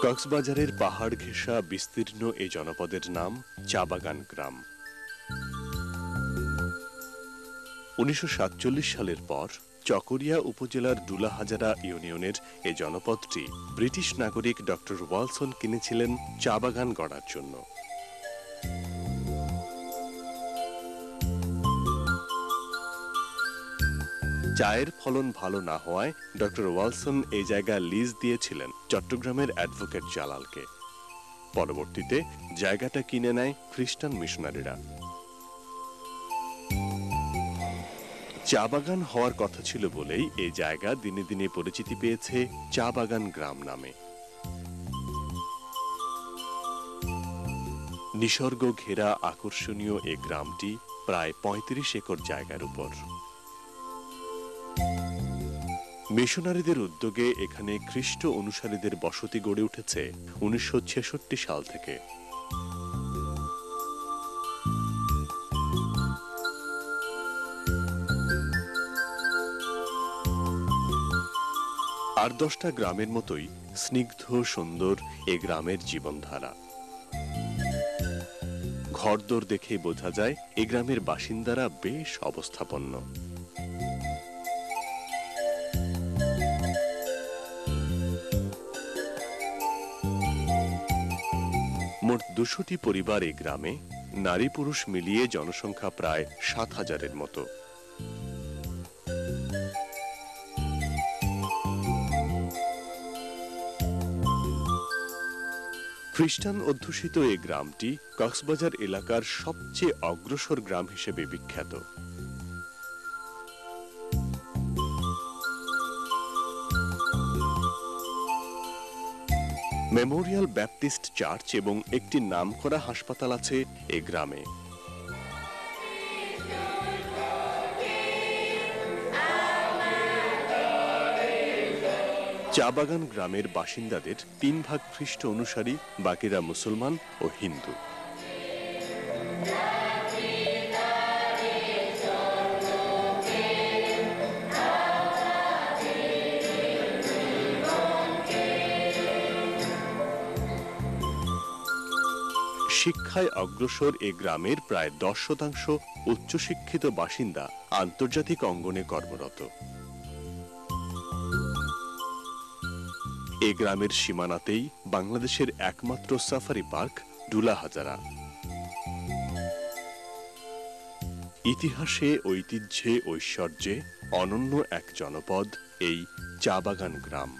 কক্সবাজারের পাহাড় ঘেঁষা বিস্তীর্ণ এই জনপদের নাম চা বাগান গ্রাম। ১৯৪৭ সালের পর চকরিয়া উপজেলার ডুলাহাজারা ইউনিয়নের এই জনপদটি ব্রিটিশ নাগরিক ডক্টর ওয়ালসন কিনেছিলেন চা বাগান গড়ার জন্য। চায়ের ফলন ভালো না হওয়ায় ডক্টর ওয়ালসন এই জায়গা লিজ দিয়েছিলেন চট্টগ্রামের অ্যাডভোকেট জালালকে। পরবর্তীতে জায়গাটা কিনে নেয় খ্রিস্টান মিশনারিরা। চা বাগান হওয়ার কথা ছিল বলেই এই জায়গা দিনে দিনে পরিচিতি পেয়েছে চা বাগান গ্রাম নামে। নিসর্গ ঘেরা আকর্ষণীয় এই গ্রামটি প্রায় ৩৫ একর জায়গার উপর। মিশনারিদের উদ্যোগে এখানে খ্রিস্ট অনুসারীদের বসতি গড়ে উঠেছে ১৯৬৬ সাল থেকে। আর ১০টা গ্রামের মতোই স্নিগ্ধ সুন্দর এ গ্রামের জীবনধারা। ঘরদোর দেখে বোঝা যায় এ গ্রামের বাসিন্দারা বেশ অবস্থাপন্ন। মোট ২০০টি পরিবার এই গ্রামে, নারী পুরুষ মিলিয়ে জনসংখ্যা প্রায় ৭,০০০-এর মতো। খ্রিস্টান অধ্যুষিত এই গ্রামটি কক্সবাজার এলাকার সবচেয়ে অগ্রসর গ্রাম হিসেবে বিখ্যাত। মেমোরিয়াল ব্যাপটিস্ট চার্চ এবং একটি নামকরা হাসপাতাল আছে এই গ্রামে। চা বাগান গ্রামের বাসিন্দাদের ৩ ভাগ খ্রিস্ট অনুসারী, বাকিরা মুসলমান ও হিন্দু। শিক্ষায় অগ্রসর এ গ্রামের প্রায় ১০% উচ্চশিক্ষিত বাসিন্দা আন্তর্জাতিক অঙ্গনে কর্মরত। এ গ্রামের সীমানাতেই বাংলাদেশের একমাত্র সাফারি পার্ক ডুলাহাজারা। ইতিহাসে, ঐতিহ্যে, ঐশ্বর্যে অনন্য এক জনপদ এই চা বাগান গ্রাম।